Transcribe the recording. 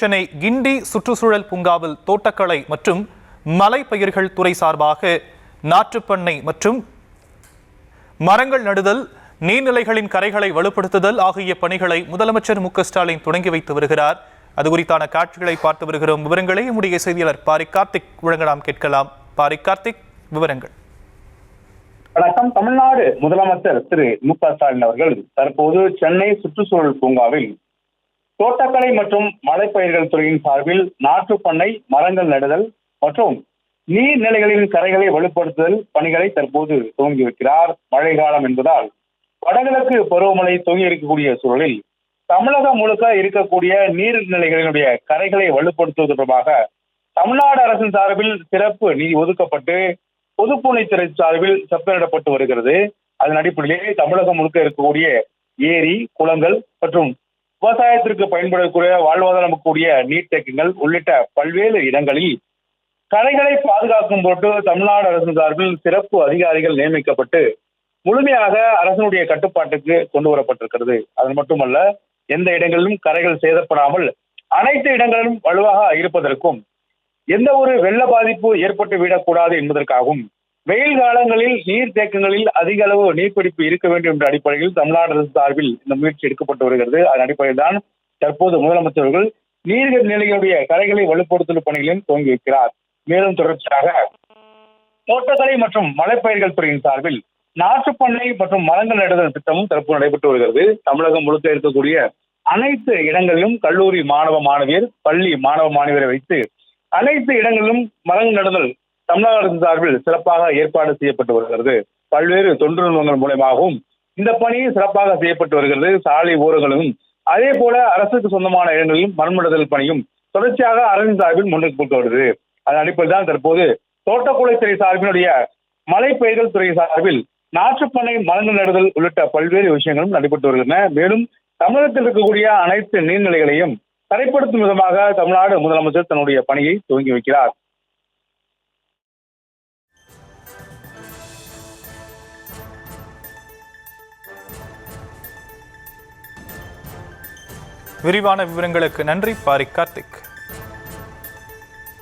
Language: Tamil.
சென்னை கிண்டி சுற்றுச்சூழல் பூங்காவில் தோட்டக்கலை மற்றும் மலை பயிர்கள் துறை சார்பாக நாற்றுப்பண்ணை மற்றும் மரங்கள் நடுதல், நீர்நிலைகளின் கரைகளை வலுப்படுத்துதல் ஆகிய பணிகளை முதலமைச்சர் மு.க.ஸ்டாலின் தொடங்கி வைத்து வருகிறார். அது குறித்தான காட்சிகளை பார்த்து வருகிறோம். விவரங்களை நம்முடைய செய்தியாளர் பாரி கார்த்திக் வழங்கலாம், கேட்கலாம். பாரி கார்த்திக், விவரங்கள். வணக்கம். தமிழ்நாடு முதலமைச்சர் திரு மு.க.ஸ்டாலின் அவர்கள் தற்போது சென்னை சுற்றுச்சூழல் பூங்காவில் தோட்டக்கலை மற்றும் மலைப்பயிர்கள் துறையின் சார்பில் நாற்றுப்பண்ணை, மரங்கள் நடுதல் மற்றும் நீர்நிலைகளின் கரைகளை வலுப்படுத்துதல் பணிகளை தற்போது துவங்கி வைக்கிறார். மழை காலம் என்பதால் வடகிழக்கு பருவமழை துவங்கி இருக்கக்கூடிய சூழலில் தமிழகம் முழுக்க இருக்கக்கூடிய நீர்நிலைகளினுடைய கரைகளை வலுப்படுத்துவது தொடர்பாக தமிழ்நாடு அரசின் சார்பில் சிறப்பு நிதி ஒதுக்கப்பட்டு பொதுப்பணித்துறை சார்பில் செப்பனிடப்பட்டு வருகிறது. அதன் அடிப்படையிலே தமிழகம் முழுக்க இருக்கக்கூடிய ஏரி, குளங்கள் மற்றும் விவசாயத்திற்கு பயன்படக்கூடிய வாழ்வாதாரம் கூடிய நீர்த்தேக்கங்கள் உள்ளிட்ட பல்வேறு இடங்களில் கரைகளை பாதுகாக்கும் பொருட்டு தமிழ்நாடு அரசின் சார்பில் சிறப்பு அதிகாரிகள் நியமிக்கப்பட்டு முழுமையாக அரசனுடைய கட்டுப்பாட்டுக்கு கொண்டு வரப்பட்டிருக்கிறது. அது மட்டுமல்ல, எந்த இடங்களிலும் கரைகள் சேதப்படாமல் அனைத்து இடங்களிலும் வலுவாக இருப்பதற்கும் எந்த ஒரு வெள்ள பாதிப்பு ஏற்பட்டு விடக்கூடாது என்பதற்காகவும் வெயில் காலங்களில் நீர்த்தேக்கங்களில் அதிக அளவு நீர்பிடிப்பு இருக்க வேண்டும் என்ற அடிப்படையில் தமிழ்நாடு அரசு சார்பில் இந்த முயற்சி எடுக்கப்பட்டு வருகிறது. அதன் அடிப்படையில் தான் தற்போது முதலமைச்சர்கள் நீர்நிலைகளுடைய கரைகளை வலுப்படுத்தும் பணிகளையும் துவங்கி வைக்கிறார். மேலும் தொடர்ச்சியாக தோட்டக்கலை மற்றும் மலைப்பயிர்கள் துறையின் சார்பில் நாற்றுப்பண்ணை மற்றும் மரங்கள் நடுதல் திட்டமும் தற்போது நடைபெற்று வருகிறது. தமிழகம் முழுக்க இருக்கக்கூடிய அனைத்து இடங்களிலும் கல்லூரி மாணவ மாணவியர், பள்ளி மாணவ மாணவியரை வைத்து அனைத்து இடங்களிலும் மரங்கள் நடுதல் தமிழ்நாடு அரசு சார்பில் சிறப்பாக ஏற்பாடு செய்யப்பட்டு வருகிறது. பல்வேறு தொண்டு நிறுவனங்கள் மூலமாகவும் இந்த பணி சிறப்பாக செய்யப்பட்டு வருகிறது. சாலை ஓரங்களும் அதே போல அரசுக்கு சொந்தமான இடங்களிலும் மரம் நடுதல் பணியும் தொடர்ச்சியாக அரசின் சார்பில் முன்னெடுக்கப்பட்டு வருகிறது. அதன் அடிப்படையில் தான் தற்போது தோட்டக்கலைத்துறை சார்பினுடைய மலைப்பயிர்கள் துறை சார்பில் நாற்றுப்பண்ணை, மரங்கள் நடுதல் உள்ளிட்ட பல்வேறு விஷயங்களும் நடைபெற்று வருகின்றன. மேலும் தமிழகத்தில் இருக்கக்கூடிய அனைத்து நீர்நிலைகளையும் தரைப்படுத்தும் விதமாக தமிழ்நாடு முதலமைச்சர் தன்னுடைய பணியை துவங்கி வைக்கிறார். விரிவான விவரங்களுக்கு நன்றி பாரி கார்த்திக்.